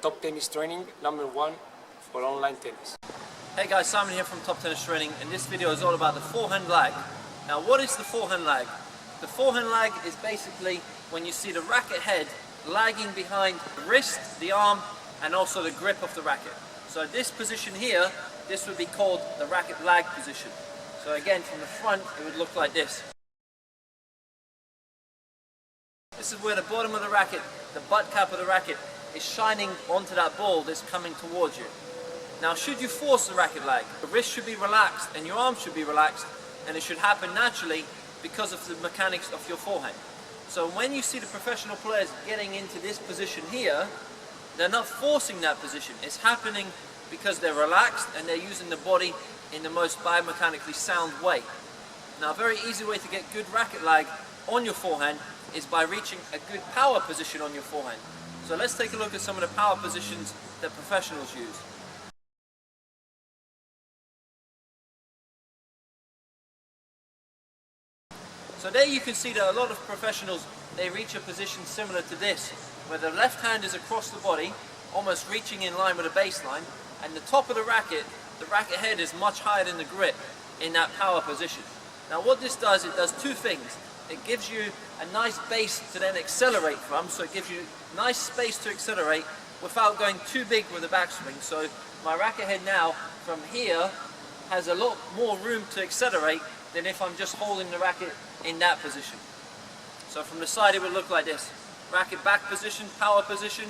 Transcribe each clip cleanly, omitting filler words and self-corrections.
Top Tennis Training #1 for online tennis. Hey guys, Simon here from Top Tennis Training, and this video is all about the forehand lag. Now what is the forehand lag? The forehand lag is basically when you see the racket head lagging behind the wrist, the arm, and also the grip of the racket. So this position here, this would be called the racket lag position. So again, from the front, it would look like this. This is where the bottom of the racket, the butt cap of the racket, is shining onto that ball that's coming towards you. Now should you force the racket lag, the wrist should be relaxed and your arm should be relaxed, and it should happen naturally because of the mechanics of your forehand. So when you see the professional players getting into this position here, they're not forcing that position. It's happening because they're relaxed and they're using the body in the most biomechanically sound way. Now a very easy way to get good racket lag on your forehand is by reaching a good power position on your forehand. So let's take a look at some of the power positions that professionals use. So there you can see that a lot of professionals, they reach a position similar to this, where the left hand is across the body, almost reaching in line with the baseline, and the top of the racket head is much higher than the grip in that power position. Now what this does, it does two things. It gives you a nice base to then accelerate from, so it gives you nice space to accelerate without going too big with the backswing. So my racket head now, from here, has a lot more room to accelerate than if I'm just holding the racket in that position. So from the side it would look like this. Racket back position, power position,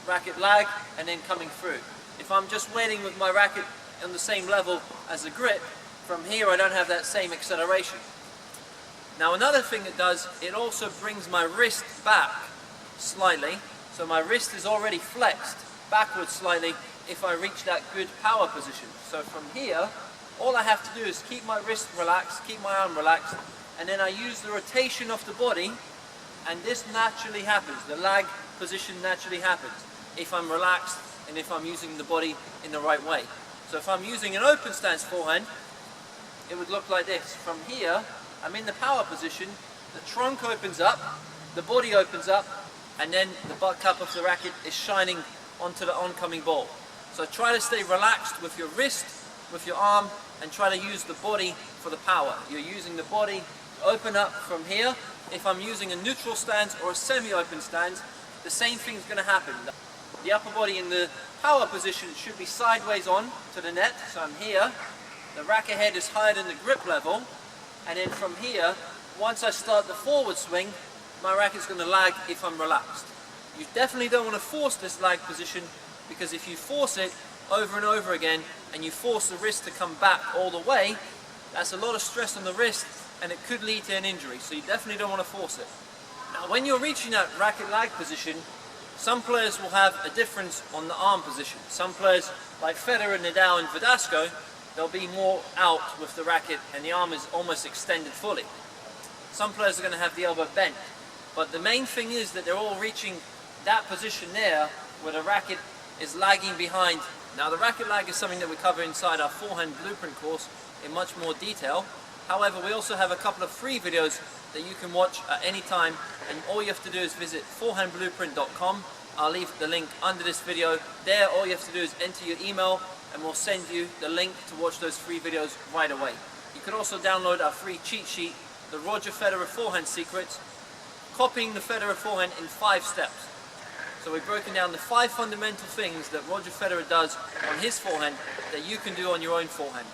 racket lag, and then coming through. If I'm just waiting with my racket on the same level as the grip, from here I don't have that same acceleration. Now another thing it does, it also brings my wrist back slightly, so my wrist is already flexed backwards slightly if I reach that good power position. So from here, all I have to do is keep my wrist relaxed, keep my arm relaxed, and then I use the rotation of the body, and this naturally happens. The lag position naturally happens if I'm relaxed and if I'm using the body in the right way. So if I'm using an open stance forehand, it would look like this. From here, I'm in the power position, the trunk opens up, the body opens up, and then the butt cap of the racket is shining onto the oncoming ball. So try to stay relaxed with your wrist, with your arm, and try to use the body for the power. You're using the body to open up from here. If I'm using a neutral stance or a semi-open stance, the same thing's going to happen. The upper body in the power position should be sideways on to the net, so I'm here. The racket head is higher than the grip level, and then from here, once I start the forward swing, my racket's going to lag if I'm relaxed. You definitely don't want to force this lag position, because if you force it over and over again and you force the wrist to come back all the way, that's a lot of stress on the wrist and it could lead to an injury, so you definitely don't want to force it. Now when you're reaching that racket lag position, some players will have a difference on the arm position. Some players like Federer, Nadal and Verdasco, they'll be more out with the racket and the arm is almost extended fully. Some players are going to have the elbow bent, but the main thing is that they're all reaching that position there where the racket is lagging behind. Now the racket lag is something that we cover inside our Forehand Blueprint course in much more detail. However, we also have a couple of free videos that you can watch at any time, and all you have to do is visit forehandblueprint.com. I'll leave the link under this video. There all you have to do is enter your email and we'll send you the link to watch those free videos right away. You can also download our free cheat sheet, the Roger Federer Forehand Secrets, copying the Federer forehand in 5 steps. So we've broken down the 5 fundamental things that Roger Federer does on his forehand that you can do on your own forehand.